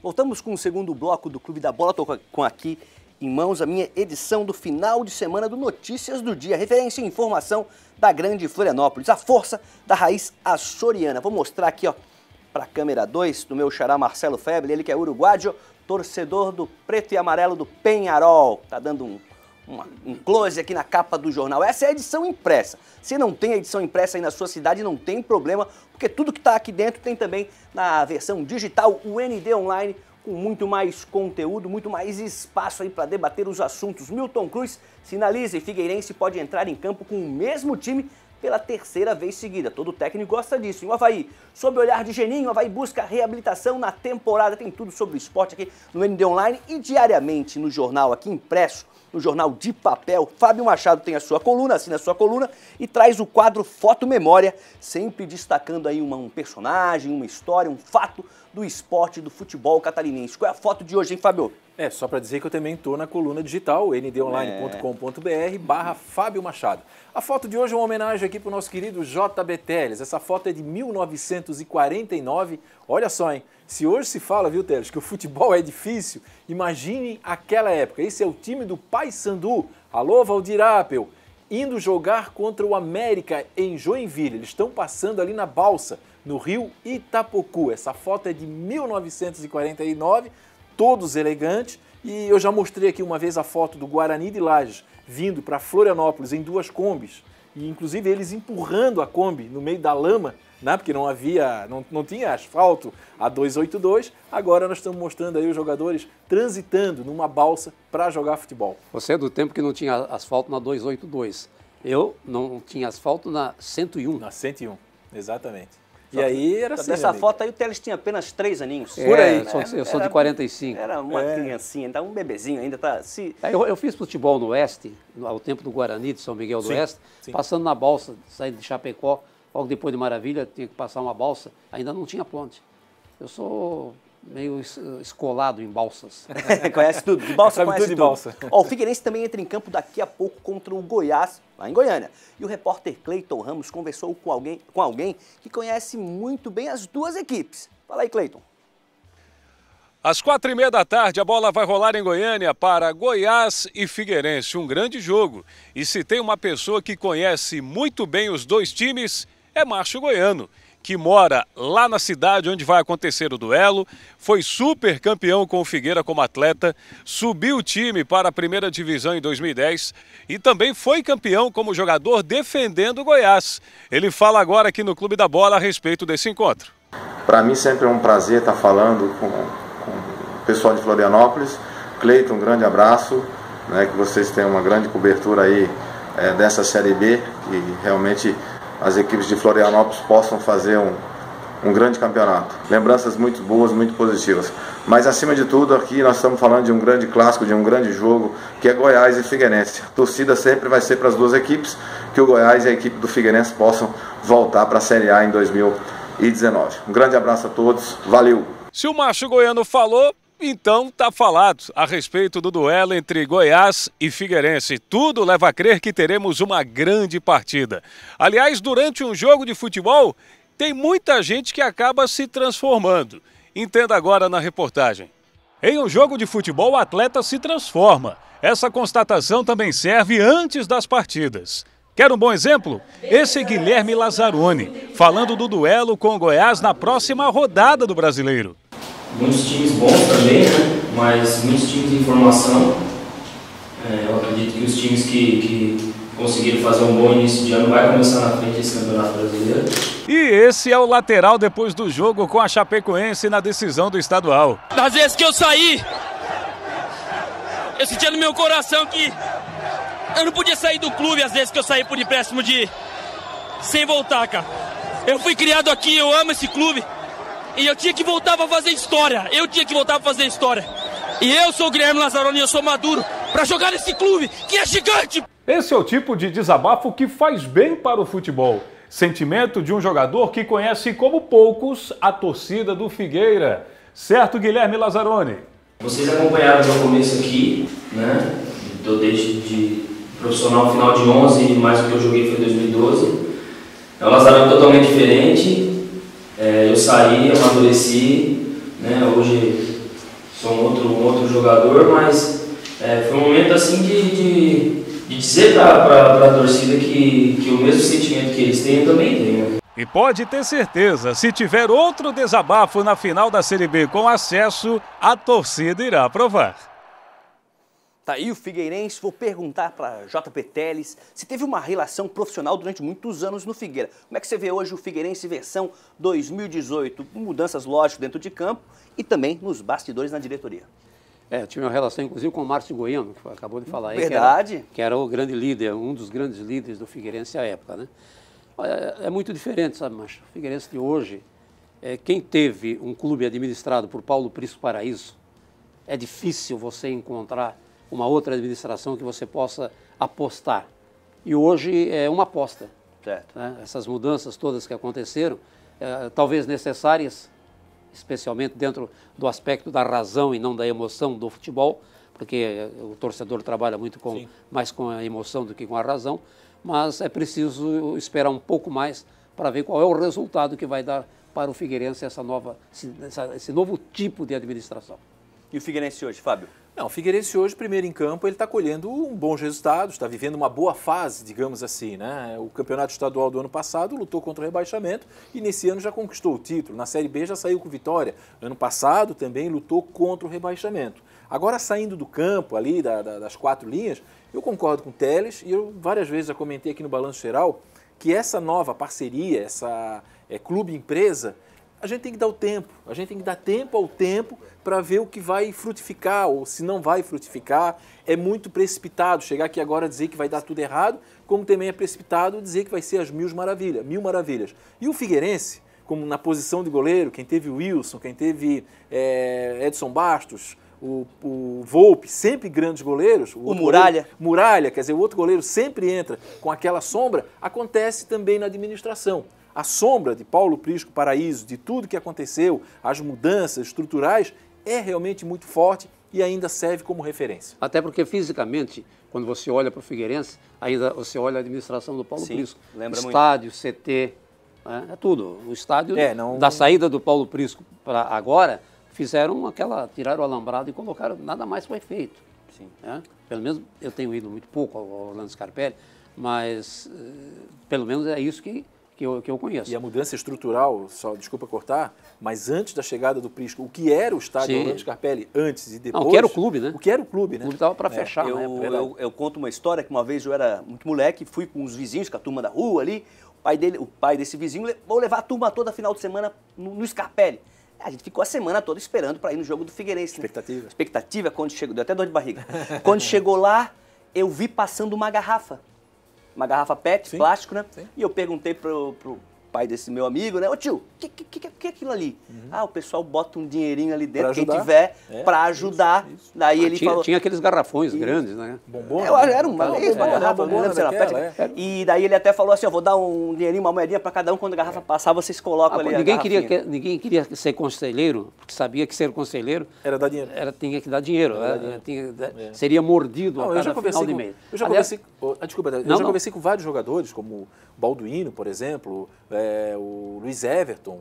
Voltamos com o segundo bloco do Clube da Bola. Estou com aqui em mãos a minha edição do final de semana do Notícias do Dia. Referência e informação da grande Florianópolis. A força da raiz açoriana. Vou mostrar aqui para a câmera 2 do meu xará Marcelo Feble. Ele que é uruguaio, torcedor do preto e amarelo do Peñarol. Tá dando um close aqui na capa do jornal. Essa é a edição impressa. Se não tem a edição impressa aí na sua cidade, não tem problema, porque tudo que está aqui dentro tem também na versão digital, o ND Online, com muito mais conteúdo, muito mais espaço aí para debater os assuntos. Milton Cruz sinaliza e Figueirense pode entrar em campo com o mesmo time pela terceira vez seguida. Todo técnico gosta disso. E o Avaí, sob o olhar de Geninho, o Avaí busca reabilitação na temporada. Tem tudo sobre o esporte aqui no ND Online e diariamente no jornal aqui impresso, no jornal de papel. Fábio Machado tem a sua coluna, assina a sua coluna e traz o quadro Foto Memória, sempre destacando aí um personagem, uma história, um fato do esporte, do futebol catarinense. Qual é a foto de hoje, hein, Fábio? Só para dizer que eu também estou na coluna digital, ndonline.com.br/Fábio Machado. A foto de hoje é uma homenagem aqui para o nosso querido JB Teles. Essa foto é de 1949. Olha só, hein? Se hoje se fala, viu, Teles, que o futebol é difícil, imagine aquela época. Esse é o time do Paysandu. Alô, Valdir Apel, indo jogar contra o América em Joinville. Eles estão passando ali na balsa, no rio Itapocu. Essa foto é de 1949, todos elegantes. E eu já mostrei aqui uma vez a foto do Guarani de Lages vindo para Florianópolis em 2 combis. E inclusive eles empurrando a Kombi no meio da lama, né? Porque não tinha asfalto a 282. Agora nós estamos mostrando aí os jogadores transitando numa balsa para jogar futebol. Você é do tempo que não tinha asfalto na 282. Eu não tinha asfalto na 101. Na 101, exatamente. E aí era assim, nessa foto aí o Teles tinha apenas 3 aninhos. Por aí. Eu sou de 45. Era uma criancinha, então um bebezinho ainda. Eu fiz futebol no Oeste, ao tempo do Guarani, de São Miguel do Oeste, passando na balsa, saindo de Chapecó, logo depois de Maravilha, tinha que passar uma balsa, ainda não tinha ponte. Eu sou meio escolado em balsas. Conhece tudo, de balsa conhece tudo. De balsa. O Figueirense também entra em campo daqui a pouco contra o Goiás, lá em Goiânia. E o repórter Cleiton Ramos conversou com alguém que conhece muito bem as duas equipes. Fala aí, Cleiton. Às 4h30 da tarde, a bola vai rolar em Goiânia para Goiás e Figueirense. Um grande jogo. E se tem uma pessoa que conhece muito bem os dois times, é Márcio Goiano, que mora lá na cidade onde vai acontecer o duelo, foi super campeão com o Figueira como atleta, subiu o time para a primeira divisão em 2010 e também foi campeão como jogador defendendo o Goiás. Ele fala agora aqui no Clube da Bola a respeito desse encontro. Para mim sempre é um prazer estar falando com o pessoal de Florianópolis. Cleiton, um grande abraço, né, que vocês tenham uma grande cobertura aí dessa Série B, que realmente as equipes de Florianópolis possam fazer um grande campeonato. Lembranças muito boas, muito positivas. Mas, acima de tudo, aqui nós estamos falando de um grande clássico, de um grande jogo, que é Goiás e Figueirense. A torcida sempre vai ser para as duas equipes, que o Goiás e a equipe do Figueirense possam voltar para a Série A em 2019. Um grande abraço a todos, valeu! Se o Márcio Goiano falou, então tá falado a respeito do duelo entre Goiás e Figueirense. Tudo leva a crer que teremos uma grande partida. Aliás, durante um jogo de futebol, tem muita gente que acaba se transformando. Entenda agora na reportagem. Em um jogo de futebol, o atleta se transforma. Essa constatação também serve antes das partidas. Quer um bom exemplo? Esse é Guilherme Lazzaroni, falando do duelo com o Goiás na próxima rodada do Brasileiro. Muitos times bons também, né? Mas muitos times em formação. Eu acredito que os times que conseguiram fazer um bom início de ano vai começar na frente desse Campeonato Brasileiro. E esse é o lateral depois do jogo com a Chapecoense na decisão do estadual. Das vezes que eu saí, eu sentia no meu coração que eu não podia sair do clube, às vezes que eu saí por empréstimo sem voltar, cara. Eu fui criado aqui, eu amo esse clube. E eu tinha que voltar para fazer história. E eu sou o Guilherme Lazzaroni, eu sou maduro para jogar nesse clube que é gigante. Esse é o tipo de desabafo que faz bem para o futebol. Sentimento de um jogador que conhece como poucos a torcida do Figueira. Certo, Guilherme Lazzaroni? Vocês acompanharam o meu começo aqui, né? Estou desde profissional final de 11, mais o que eu joguei foi em 2012. É um Lazzaroni totalmente diferente. Eu saí, amadureci, né? Hoje sou um outro jogador, mas foi um momento assim de dizer para a torcida que o mesmo sentimento que eles têm, eu também tenho. Né? E pode ter certeza, se tiver outro desabafo na final da Série B com acesso, a torcida irá aprovar. Tá aí o Figueirense, vou perguntar para JP Telles se teve uma relação profissional durante muitos anos no Figueira. Como é que você vê hoje o Figueirense versão 2018? Mudanças, lógico, dentro de campo e também nos bastidores na diretoria. Eu tive uma relação, inclusive, com o Márcio Goiano, que acabou de falar aí. Verdade. Que era o grande líder, um dos grandes líderes do Figueirense à época, né? É muito diferente, sabe, Macho? O Figueirense de hoje, quem teve um clube administrado por Paulo Prisco Paraíso, é difícil você encontrar uma outra administração que você possa apostar. E hoje é uma aposta. Certo. Né? Essas mudanças todas que aconteceram, talvez necessárias, especialmente dentro do aspecto da razão e não da emoção do futebol, porque o torcedor trabalha muito mais com a emoção do que com a razão, mas é preciso esperar um pouco mais para ver qual é o resultado que vai dar para o Figueirense esse novo tipo de administração. E o Figueirense hoje, Fábio? Não, o Figueirense hoje, primeiro em campo, ele está colhendo bons resultados, está vivendo uma boa fase, digamos assim, né? O campeonato estadual do ano passado lutou contra o rebaixamento e nesse ano já conquistou o título. Na Série B já saiu com vitória. Ano passado também lutou contra o rebaixamento. Agora, saindo do campo ali, das 4 linhas, eu concordo com o Telles e eu várias vezes já comentei aqui no Balanço Geral que essa nova parceria, essa clube-empresa, a gente tem que dar o tempo, a gente tem que dar tempo ao tempo para ver o que vai frutificar ou se não vai frutificar. É muito precipitado chegar aqui agora e dizer que vai dar tudo errado, como também é precipitado dizer que vai ser as mil maravilhas. E o Figueirense, como na posição de goleiro, quem teve o Wilson, quem teve Edson Bastos, o Volpe, sempre grandes goleiros. O Muralha. Muralha, quer dizer, o outro goleiro sempre entra com aquela sombra, acontece também na administração. A sombra de Paulo Prisco Paraíso, de tudo que aconteceu, as mudanças estruturais, é realmente muito forte e ainda serve como referência. Até porque fisicamente, quando você olha para o Figueirense, ainda você olha a administração do Paulo Prisco. Lembra estádio, muito. CT, é tudo. O estádio da saída do Paulo Prisco para agora, tiraram o alambrado e colocaram, nada mais foi feito. Sim. Pelo menos eu tenho ido muito pouco ao Orlando Scarpelli, mas pelo menos é isso que eu conheço. E a mudança estrutural, só desculpa cortar, mas antes da chegada do Prisco, o que era o estádio Orlando Scarpelli antes e depois... Não, o que era o clube, né? O que era o clube, né? O clube estava para fechar, né? Eu conto uma história que uma vez eu era muito moleque, fui com os vizinhos, com a turma da rua ali, o pai desse vizinho, vou levar a turma toda final de semana no Scarpelli. A gente ficou a semana toda esperando para ir no jogo do Figueirense. Expectativa. Expectativa, quando chegou, deu até dor de barriga. Quando chegou lá, eu vi passando uma garrafa PET, plástico, né? Sim. E eu perguntei pro pai desse meu amigo, né? Ô tio, o que é aquilo ali? O pessoal bota um dinheirinho ali dentro, quem tiver, para ajudar. Isso. Daí ele falou... Tinha aqueles garrafões grandes, né? Bombona. Era uma garrafa, não lembro se era PET. E daí ele até falou assim, vou dar um dinheirinho, uma moedinha para cada um, quando a garrafa passar, vocês colocam ali ninguém queria ser conselheiro, porque sabia que ser conselheiro... Era dar dinheiro. Tinha que dar dinheiro. Seria mordido a cada final de mês. Eu já conversei com vários jogadores, como o Balduino, por exemplo, o Luiz Everton,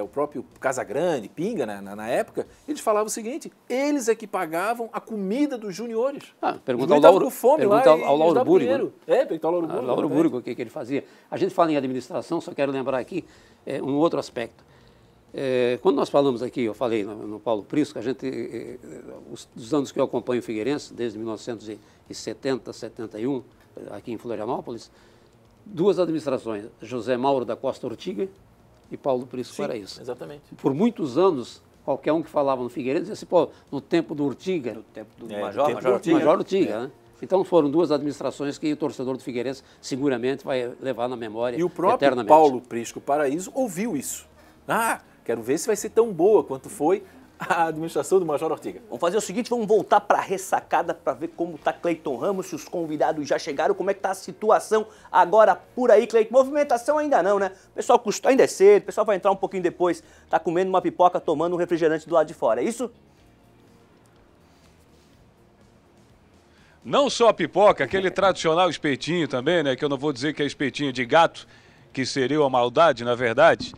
o próprio Casagrande, Pinga, na época, eles falavam o seguinte, eles é que pagavam a comida dos juniores. Pergunta ao Lauro Búrigo. Perguntar ao Lauro Búrigo. Lauro Búrigo, o que ele fazia. A gente fala em administração, só quero lembrar aqui um outro aspecto. Quando nós falamos aqui, eu falei no Paulo Prisco, os anos que eu acompanho o Figueirense, desde 1970, 71, aqui em Florianópolis, 2 administrações, José Mauro da Costa Ortiga e Paulo Prisco Paraíso. Exatamente. Por muitos anos, qualquer um que falava no Figueirense dizia assim, no tempo do Ortiga. No tempo do Major Ortiga, né? Então foram 2 administrações que o torcedor do Figueirense seguramente vai levar na memória eternamente. E o próprio Paulo Prisco Paraíso ouviu isso. Quero ver se vai ser tão boa quanto foi a administração do Major Ortiga. Vamos fazer o seguinte, vamos voltar para a ressacada para ver como está Cleiton Ramos, se os convidados já chegaram, como é que está a situação agora por aí, Cleiton. Movimentação ainda não, né? O pessoal ainda é cedo, o pessoal vai entrar um pouquinho depois, tá comendo uma pipoca, tomando um refrigerante do lado de fora, é isso? Não só a pipoca, aquele tradicional espetinho também, né? Que eu não vou dizer que é espetinho de gato, que seria uma maldade, na verdade.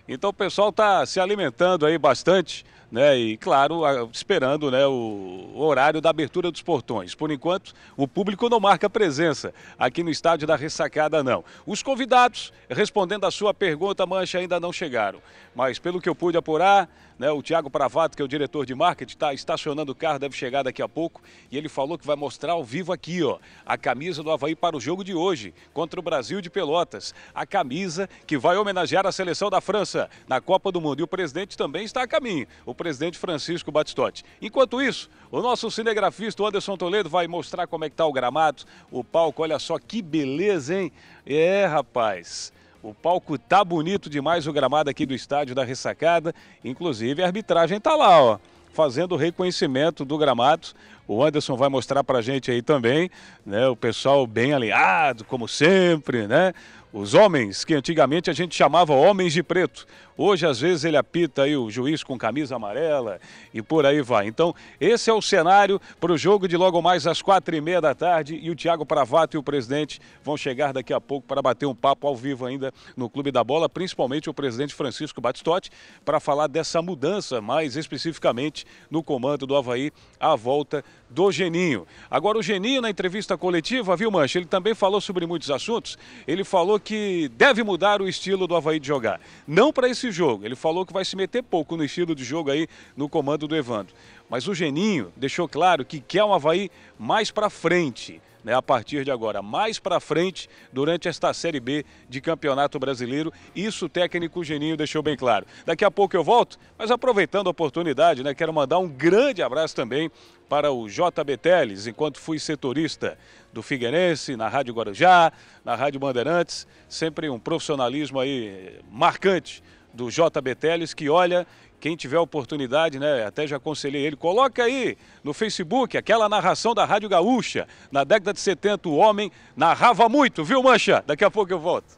Então o pessoal está se alimentando aí bastante né? E claro, esperando, né, o horário da abertura dos portões. Por enquanto, o público não marca presença aqui no estádio da Ressacada, não. Os convidados, respondendo a sua pergunta, Mancha, ainda não chegaram. Mas pelo que eu pude apurar, né, o Thiago Pravato, que é o diretor de marketing, está estacionando o carro, deve chegar daqui a pouco. E ele falou que vai mostrar ao vivo aqui, ó, a camisa do Avaí para o jogo de hoje, contra o Brasil de Pelotas. A camisa que vai homenagear a seleção da França na Copa do Mundo. E o presidente também está a caminho, o presidente Francisco Batistotti. Enquanto isso, o nosso cinegrafista, o Anderson Toledo, vai mostrar como é que está o gramado, o palco. Olha só que beleza, hein? É, rapaz... O palco tá bonito demais, o gramado aqui do estádio da Ressacada. Inclusive a arbitragem tá lá, ó, fazendo o reconhecimento do gramado. O Anderson vai mostrar pra gente aí também, né? O pessoal bem alinhado, como sempre, né? Os homens que antigamente a gente chamava homens de preto. Hoje, às vezes, ele apita aí o juiz com camisa amarela e por aí vai. Então, esse é o cenário para o jogo de logo mais às 4h30 da tarde. E o Thiago Pravato e o presidente vão chegar daqui a pouco para bater um papo ao vivo ainda no Clube da Bola, principalmente o presidente Francisco Batistotti, para falar dessa mudança, mais especificamente no comando do Avaí, à volta do Geninho. Agora, o Geninho, na entrevista coletiva, viu, Mancha, ele também falou sobre muitos assuntos. Ele falou que deve mudar o estilo do Avaí de jogar. Não para esse jogo. Ele falou que vai se meter pouco no estilo de jogo aí no comando do Evandro. Mas o Geninho deixou claro que quer um Avaí mais para frente, né, a partir de agora, mais para frente durante esta Série B de Campeonato Brasileiro. Isso o técnico Geninho deixou bem claro. Daqui a pouco eu volto, mas aproveitando a oportunidade, né, quero mandar um grande abraço também para o JB Teles, enquanto fui setorista do Figueirense, na Rádio Guarujá, na Rádio Bandeirantes, sempre um profissionalismo aí marcante do JB Teles, que olha, quem tiver oportunidade, né, até já aconselhei ele, coloca aí no Facebook aquela narração da Rádio Gaúcha. Na década de 70 o homem narrava muito, viu, Mancha? Daqui a pouco eu volto.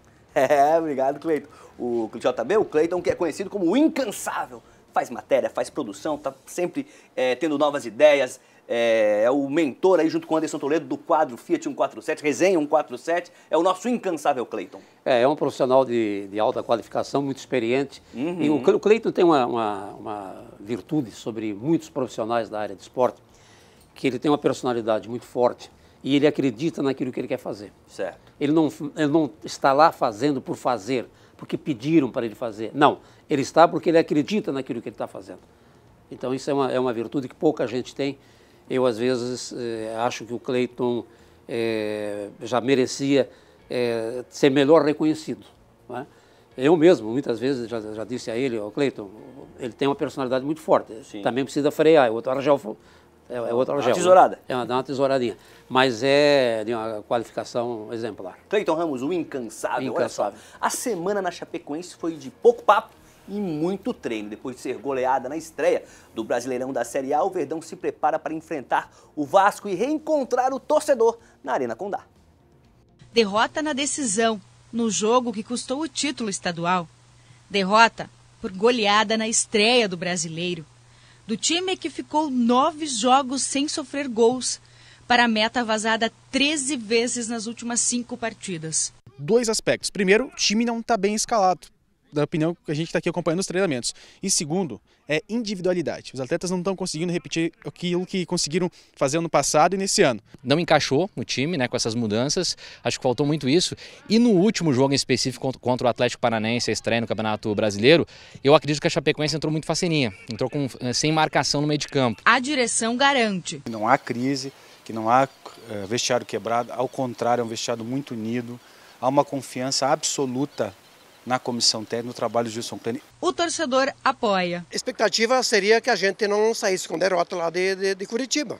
Obrigado, Cleiton. O JB, o Cleiton, que é conhecido como o incansável, faz matéria, faz produção, tá sempre tendo novas ideias, é o mentor aí junto com o Anderson Toledo do quadro Fiat 147, Resenha 147, é o nosso incansável Cleiton. É um profissional de alta qualificação, muito experiente. E o Cleiton tem uma virtude sobre muitos profissionais da área de esporte, que ele tem uma personalidade muito forte e ele acredita naquilo que ele quer fazer. Certo. Ele não está lá fazendo por fazer, porque pediram para ele fazer. Não, ele está porque ele acredita naquilo que ele está fazendo. Então isso é uma virtude que pouca gente tem. Eu, às vezes, acho que o Cleiton já merecia ser melhor reconhecido. Não é? Eu mesmo, muitas vezes, já disse a ele, o Cleiton, ele tem uma personalidade muito forte. Sim. Também precisa frear, é outro argel. Uma tesourada. Dá uma tesouradinha. Mas é de uma qualificação exemplar. Cleiton Ramos, o incansável. Olha só, a semana na Chapecoense foi de pouco papo e muito treino. Depois de ser goleada na estreia do Brasileirão da Série A, o Verdão se prepara para enfrentar o Vasco e reencontrar o torcedor na Arena Condá. Derrota na decisão, no jogo que custou o título estadual. Derrota por goleada na estreia do Brasileiro. Do time que ficou 9 jogos sem sofrer gols, para a meta vazada 13 vezes nas últimas 5 partidas. 2 aspectos. Primeiro, o time não está bem escalado, da opinião que a gente está aqui acompanhando os treinamentos. E segundo, é individualidade. Os atletas não estão conseguindo repetir aquilo que conseguiram fazer ano passado e nesse ano. Não encaixou o time, né, com essas mudanças, acho que faltou muito isso. E no último jogo em específico contra o Atlético Paranaense, a estreia no Campeonato Brasileiro, eu acredito que a Chapecoense entrou muito faceninha, entrou sem marcação no meio de campo. A direção garante. Não há crise, que não há vestiário quebrado, ao contrário, é um vestiário muito unido, há uma confiança absoluta na comissão técnica, no trabalho de Gilson Klein. O torcedor apoia. A expectativa seria que a gente não saísse com derrota lá de Curitiba,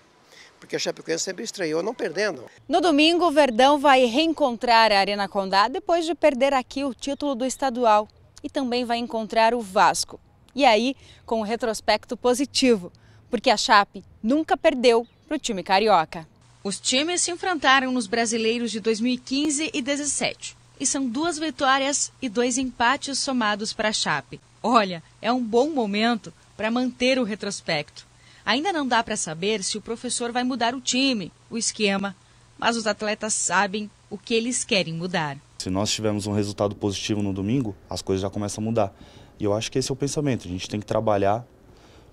porque a Chapecoense sempre estreou não perdendo. No domingo, o Verdão vai reencontrar a Arena Condá depois de perder aqui o título do estadual. E também vai encontrar o Vasco. E aí, com um retrospecto positivo, porque a Chape nunca perdeu para o time carioca. Os times se enfrentaram nos brasileiros de 2015 e 2017. E são 2 vitórias e 2 empates somados para a Chape. Olha, é um bom momento para manter o retrospecto. Ainda não dá para saber se o professor vai mudar o time, o esquema, mas os atletas sabem o que eles querem mudar. Se nós tivermos um resultado positivo no domingo, as coisas já começam a mudar. E eu acho que esse é o pensamento, a gente tem que trabalhar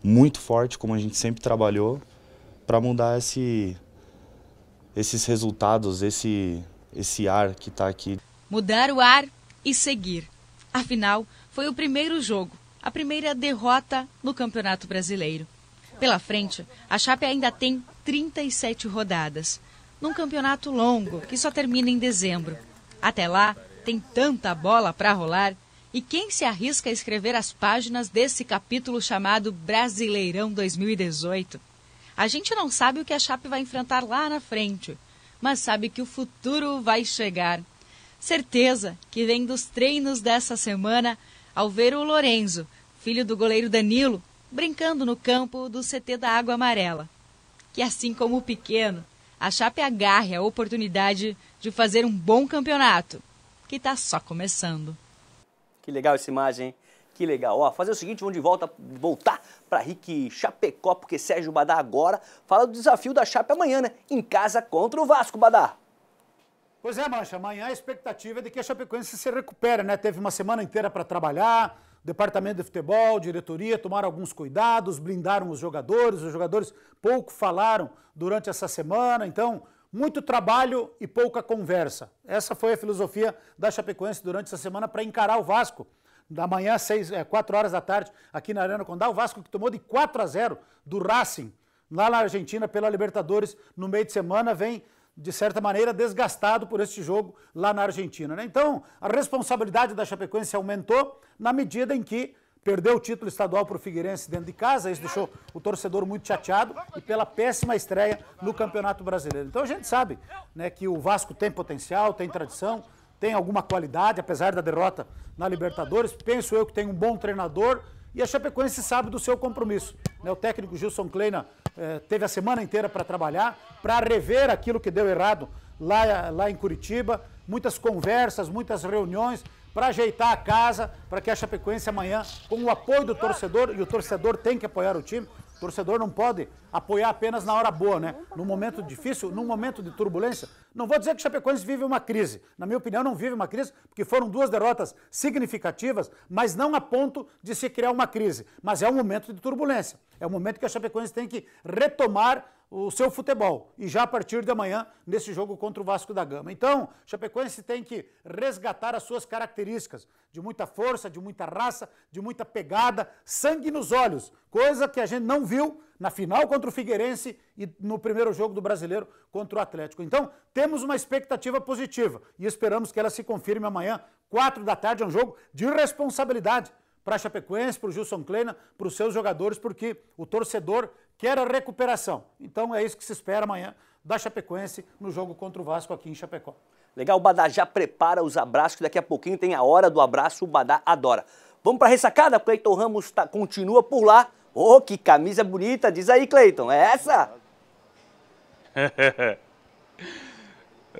muito forte, como a gente sempre trabalhou, para mudar esses resultados, esse ar que está aqui. Mudar o ar e seguir. Afinal, foi o primeiro jogo, a primeira derrota no Campeonato Brasileiro. Pela frente, a Chape ainda tem 37 rodadas, num campeonato longo que só termina em dezembro. Até lá, tem tanta bola para rolar. E quem se arrisca a escrever as páginas desse capítulo chamado Brasileirão 2018? A gente não sabe o que a Chape vai enfrentar lá na frente, mas sabe que o futuro vai chegar. Certeza que vem dos treinos dessa semana ao ver o Lorenzo, filho do goleiro Danilo, brincando no campo do CT da Água Amarela. Que assim como o pequeno, a Chape agarre a oportunidade de fazer um bom campeonato, que está só começando. Que legal essa imagem, hein? Que legal. Ó, fazer o seguinte, vamos voltar para Rick Chapecó, porque Sérgio Badá agora fala do desafio da Chape amanhã, né? Em casa contra o Vasco, Badá. Pois é, Mancha, amanhã a expectativa é de que a Chapecoense se recupere, né? Teve uma semana inteira para trabalhar, departamento de futebol, diretoria, tomaram alguns cuidados, blindaram os jogadores pouco falaram durante essa semana, então muito trabalho e pouca conversa. Essa foi a filosofia da Chapecoense durante essa semana para encarar o Vasco. Da manhã, 4 horas da tarde, aqui na Arena Condá, o Vasco que tomou de 4-0 do Racing, lá na Argentina, pela Libertadores, no meio de semana, vem, de certa maneira, desgastado por este jogo lá na Argentina, né? Então, a responsabilidade da Chapecoense aumentou na medida em que perdeu o título estadual para o Figueirense dentro de casa, isso deixou o torcedor muito chateado, e pela péssima estreia no Campeonato Brasileiro. Então a gente sabe, né, que o Vasco tem potencial, tem tradição, tem alguma qualidade, apesar da derrota na Libertadores. Penso eu que tem um bom treinador e a Chapecoense sabe do seu compromisso, né? O técnico Gilson Kleina teve a semana inteira para trabalhar, para rever aquilo que deu errado lá em Curitiba, muitas conversas, muitas reuniões, para ajeitar a casa, para que a Chapecoense amanhã, com o apoio do torcedor, e o torcedor tem que apoiar o time, o torcedor não pode apoiar apenas na hora boa, né? Num momento difícil, num momento de turbulência. Não vou dizer que a Chapecoense vive uma crise. Na minha opinião, não vive uma crise, porque foram 2 derrotas significativas, mas não a ponto de se criar uma crise. Mas é um momento de turbulência. É um momento que a Chapecoense tem que retomar o seu futebol, e já a partir de amanhã, nesse jogo contra o Vasco da Gama. Então, Chapecoense tem que resgatar as suas características, de muita força, de muita raça, de muita pegada, sangue nos olhos, coisa que a gente não viu na final contra o Figueirense e no primeiro jogo do Brasileiro contra o Atlético. Então, temos uma expectativa positiva e esperamos que ela se confirme amanhã, 4 da tarde, é um jogo de responsabilidade para a Chapecoense, para o Gilson Kleina, para os seus jogadores, porque o torcedor quer a recuperação. Então é isso que se espera amanhã da Chapecoense no jogo contra o Vasco aqui em Chapecó. Legal, o Badá já prepara os abraços, que daqui a pouquinho tem a hora do abraço, o Badá adora. Vamos para a ressacada? O Cleiton Ramos continua por lá. Oh, que camisa bonita, diz aí, Cleiton, é essa?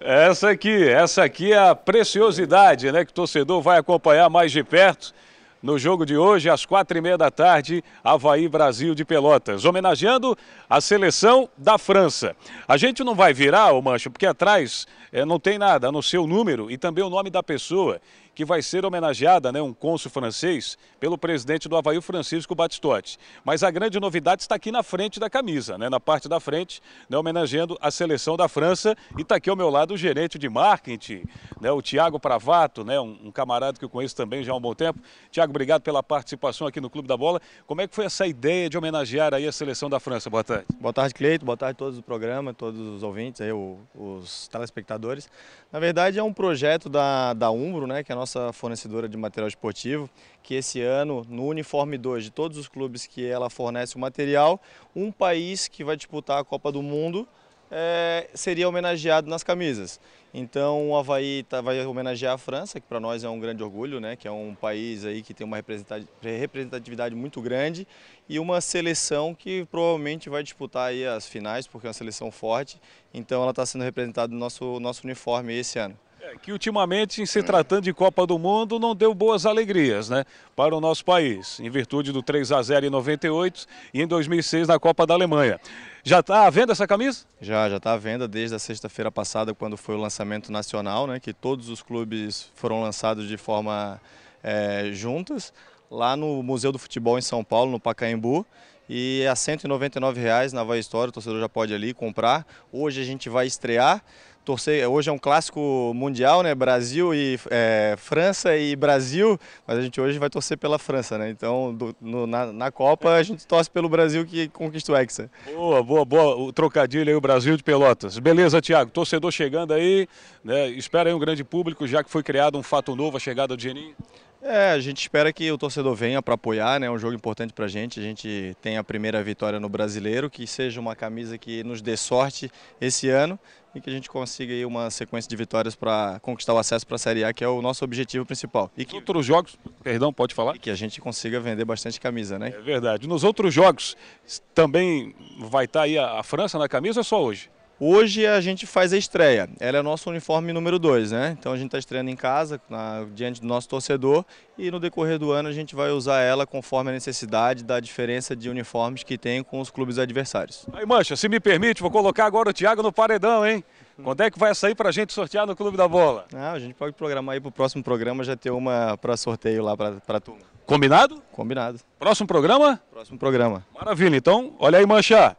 Essa aqui é a preciosidade, né, que o torcedor vai acompanhar mais de perto. No jogo de hoje, às 4h30 da tarde, Avaí Brasil de Pelotas, homenageando a seleção da França. A gente não vai virar, ô Mancho, porque atrás não tem nada, a não ser o número e também o nome da pessoa que vai ser homenageada, né, um cônsul francês, pelo presidente do Avaí, Francisco Batistotti. Mas a grande novidade está aqui na frente da camisa, né, na parte da frente, né, homenageando a seleção da França. E está aqui ao meu lado o gerente de marketing, né, o Thiago Pravato, né, um camarada que eu conheço também já há um bom tempo. Thiago, obrigado pela participação aqui no Clube da Bola. Como é que foi essa ideia de homenagear aí a seleção da França? Boa tarde. Boa tarde, Cleiton. Boa tarde a todos do programa, todos os ouvintes, aí, os telespectadores. Na verdade, é um projeto da Umbro, né, que é a nossa fornecedora de material esportivo, que esse ano, no uniforme 2 de todos os clubes que ela fornece o material, um país que vai disputar a Copa do Mundo seria homenageado nas camisas. Então o Avaí vai homenagear a França, que para nós é um grande orgulho, né? Que é um país aí que tem uma representatividade muito grande, e uma seleção que provavelmente vai disputar aí as finais, porque é uma seleção forte. Então ela está sendo representada no nosso uniforme esse ano. Que ultimamente, em se tratando de Copa do Mundo, não deu boas alegrias, né, para o nosso país, em virtude do 3-0 em 98 e em 2006 na Copa da Alemanha. Já está à venda essa camisa? Já está à venda desde a sexta-feira passada, quando foi o lançamento nacional, né, que todos os clubes foram lançados de forma juntas, lá no Museu do Futebol em São Paulo, no Pacaembu. e a R$ 199 na Havaí Store, o torcedor já pode ali comprar. Hoje a gente vai estrear. Hoje é um clássico mundial, né? Brasil e França e Brasil, mas a gente hoje vai torcer pela França, né? Então, na Copa, a gente torce pelo Brasil que conquista o Hexa. Boa, o trocadilho aí, o Brasil de Pelotas. Beleza, Thiago, torcedor chegando aí, né? Espera aí um grande público, já que foi criado um fato novo, a chegada do Geninho. A gente espera que o torcedor venha para apoiar, né? É um jogo importante para a gente tem a primeira vitória no Brasileiro, que seja uma camisa que nos dê sorte esse ano e que a gente consiga aí uma sequência de vitórias para conquistar o acesso para a Série A, que é o nosso objetivo principal. E que outros jogos, perdão, pode falar? E que a gente consiga vender bastante camisa, né? É verdade. Nos outros jogos também vai estar aí a França na camisa ou é só hoje? Hoje a gente faz a estreia, ela é o nosso uniforme número 2, né? Então a gente está estreando em casa, diante do nosso torcedor, e no decorrer do ano a gente vai usar ela conforme a necessidade da diferença de uniformes que tem com os clubes adversários. Aí, Mancha, se me permite, vou colocar agora o Thiago no paredão, hein? Quando é que vai sair pra gente sortear no Clube da Bola? A gente pode programar aí pro próximo programa, já ter uma para sorteio lá pra turma. Combinado? Combinado. Próximo programa? Próximo programa. Maravilha, então, olha aí, Mancha.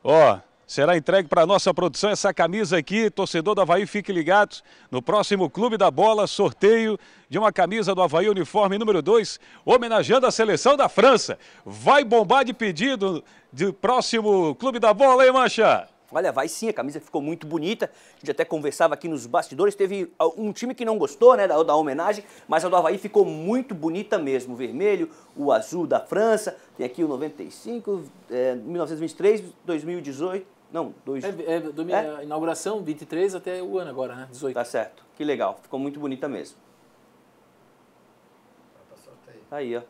Ó, será entregue para a nossa produção essa camisa aqui, torcedor do Avaí, fique ligado. No próximo Clube da Bola, sorteio de uma camisa do Avaí, uniforme número 2, homenageando a seleção da França. Vai bombar de pedido de próximo Clube da Bola, hein, Mancha? Olha, vai sim, a camisa ficou muito bonita. A gente até conversava aqui nos bastidores. Teve um time que não gostou, né, da homenagem, mas a do Avaí ficou muito bonita mesmo. O vermelho, o azul da França. Tem aqui o 95, 1923, 2018. Não, A inauguração, 23 até o ano agora, né? 18. Tá certo, que legal. Ficou muito bonita mesmo. Aí, ó.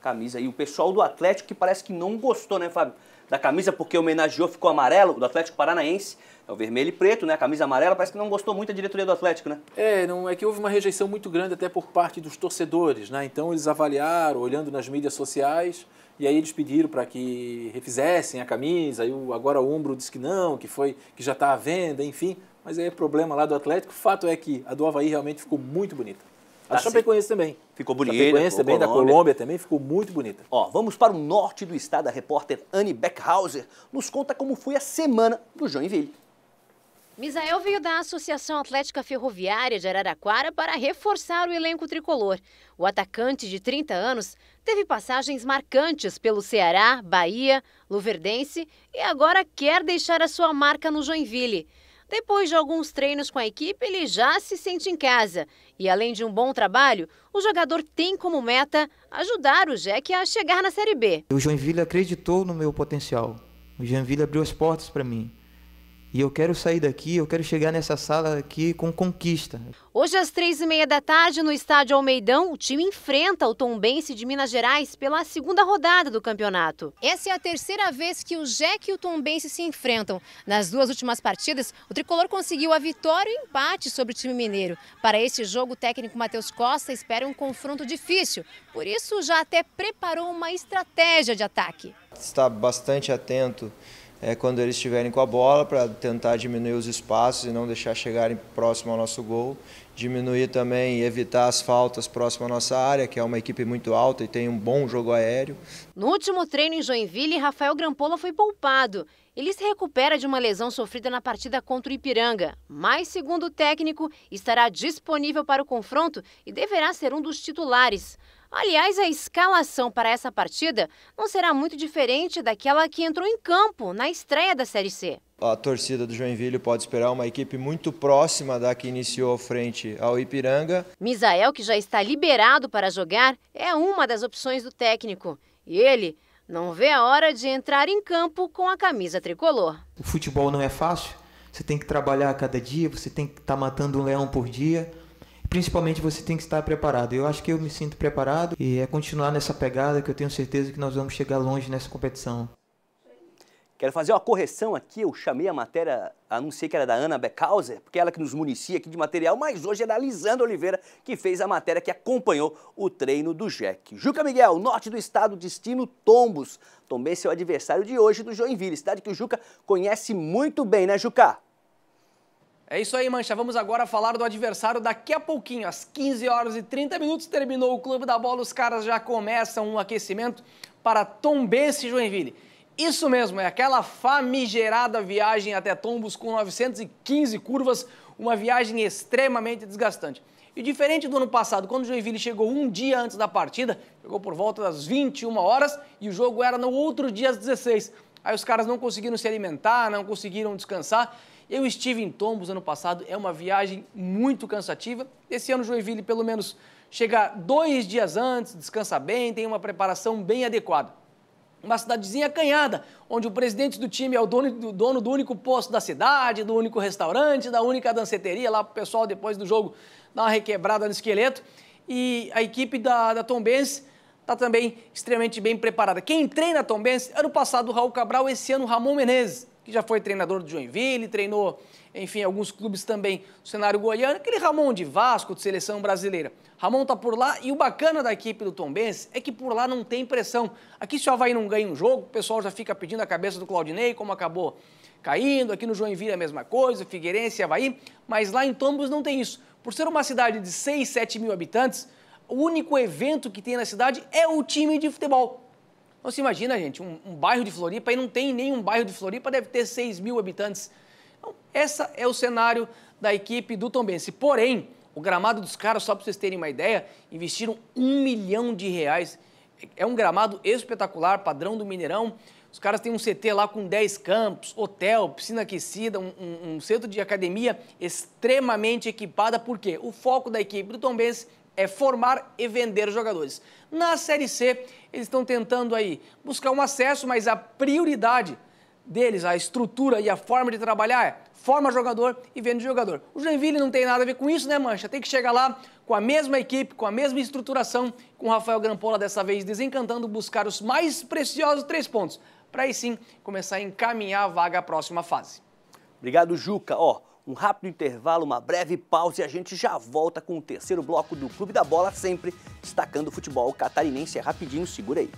Camisa. E o pessoal do Atlético que parece que não gostou, né, Fábio? Da camisa, porque homenageou, ficou amarelo, do Atlético Paranaense. É o vermelho e preto, né? A camisa amarela, parece que não gostou muito a diretoria do Atlético, né? Não é que houve uma rejeição muito grande até por parte dos torcedores, né? Então eles avaliaram, olhando nas mídias sociais, e aí eles pediram para que refizessem a camisa, aí agora o Umbro disse que não, que já está à venda, enfim. Mas aí é problema lá do Atlético. O fato é que a do Avaí realmente ficou muito bonita. A Chapecoense também. Ficou bonita. A Chapecoense também, da Colômbia também, ficou muito bonita. Ó, vamos para o norte do estado. A repórter Anne Beckhauser nos conta como foi a semana do Joinville. Misael veio da Associação Atlética Ferroviária de Araraquara para reforçar o elenco tricolor. O atacante de 30 anos teve passagens marcantes pelo Ceará, Bahia, Luverdense e agora quer deixar a sua marca no Joinville. Depois de alguns treinos com a equipe, ele já se sente em casa. E além de um bom trabalho, o jogador tem como meta ajudar o Jack a chegar na Série B. O Joinville acreditou no meu potencial. O Joinville abriu as portas para mim. E eu quero sair daqui, eu quero chegar nessa sala aqui com conquista. Hoje, às 3h30 da tarde, no estádio Almeidão, o time enfrenta o Tombense de Minas Gerais pela segunda rodada do campeonato. Essa é a terceira vez que o Jack e o Tombense se enfrentam. Nas duas últimas partidas, o tricolor conseguiu a vitória e o empate sobre o time mineiro. Para esse jogo, o técnico Matheus Costa espera um confronto difícil. Por isso, já até preparou uma estratégia de ataque. Está bastante atento quando eles estiverem com a bola, para tentar diminuir os espaços e não deixar chegarem próximo ao nosso gol. Diminuir também e evitar as faltas próximo à nossa área, que é uma equipe muito alta e tem um bom jogo aéreo. No último treino em Joinville, Rafael Grampola foi poupado. Ele se recupera de uma lesão sofrida na partida contra o Ipiranga, mas, segundo o técnico, estará disponível para o confronto e deverá ser um dos titulares. Aliás, a escalação para essa partida não será muito diferente daquela que entrou em campo na estreia da Série C. A torcida do Joinville pode esperar uma equipe muito próxima da que iniciou frente ao Ipiranga. Misael, que já está liberado para jogar, é uma das opções do técnico. E ele não vê a hora de entrar em campo com a camisa tricolor. O futebol não é fácil, você tem que trabalhar a cada dia, você tem que estar matando um leão por dia. Principalmente você tem que estar preparado. Eu acho que eu me sinto preparado e é continuar nessa pegada que eu tenho certeza que nós vamos chegar longe nessa competição. Quero fazer uma correção aqui, eu chamei a matéria, anunciei que era da Ana Beckhauser, porque ela que nos municia aqui de material, mas hoje é da Lisandra Oliveira, que fez a matéria que acompanhou o treino do Jack. Juca Miguel, norte do estado, destino Tombos. Tombense é o adversário de hoje do Joinville, cidade que o Juca conhece muito bem, né, Juca? É isso aí, Mancha. Vamos agora falar do adversário daqui a pouquinho. Às 15h30 terminou o Clube da Bola. Os caras já começam um aquecimento para Tombense e Joinville. Isso mesmo, é aquela famigerada viagem até Tombos com 915 curvas, uma viagem extremamente desgastante. E diferente do ano passado, quando o Joinville chegou um dia antes da partida, chegou por volta das 21 horas e o jogo era no outro dia às 16. Aí os caras não conseguiram se alimentar, não conseguiram descansar. Eu estive em Tombos ano passado, é uma viagem muito cansativa. Esse ano o Joinville pelo menos chega 2 dias antes, descansa bem, tem uma preparação bem adequada. Uma cidadezinha acanhada, onde o presidente do time é o dono do único posto da cidade, do único restaurante, da única danceteria, lá para o pessoal depois do jogo dar uma requebrada no esqueleto. E a equipe da Tombense está também extremamente bem preparada. Quem treina a Tombense, ano passado o Raul Cabral, esse ano o Ramon Menezes, que já foi treinador do Joinville, treinou, enfim, alguns clubes também no cenário goiano, aquele Ramon de Vasco, de seleção brasileira. Ramon tá por lá e o bacana da equipe do Tombense é que por lá não tem pressão. Aqui se o Avaí não ganha um jogo, o pessoal já fica pedindo a cabeça do Claudinei, como acabou caindo. Aqui no Joinville é a mesma coisa, Figueirense e Avaí, mas lá em Tombos não tem isso. Por ser uma cidade de 6, 7 mil habitantes, o único evento que tem na cidade é o time de futebol. Então se imagina, gente, um bairro de Floripa, e não tem nenhum bairro de Floripa, deve ter 6 mil habitantes. Então, esse é o cenário da equipe do Tombense. Porém, o gramado dos caras, só para vocês terem uma ideia, investiram R$1 milhão. É um gramado espetacular, padrão do Mineirão. Os caras têm um CT lá com 10 campos, hotel, piscina aquecida, um centro de academia extremamente equipada. Por quê? O foco da equipe do Tombense é formar e vender jogadores. Na Série C, eles estão tentando aí buscar um acesso, mas a prioridade deles, a estrutura e a forma de trabalhar é forma jogador e vende jogador. O Joinville não tem nada a ver com isso, né, Mancha? Tem que chegar lá com a mesma equipe, com a mesma estruturação, com o Rafael Grampola dessa vez desencantando, buscar os mais preciosos 3 pontos, para aí sim começar a encaminhar a vaga à próxima fase. Obrigado, Juca. Um rápido intervalo, uma breve pausa e a gente já volta com o terceiro bloco do Clube da Bola, sempre destacando o futebol catarinense. É rapidinho, segura aí.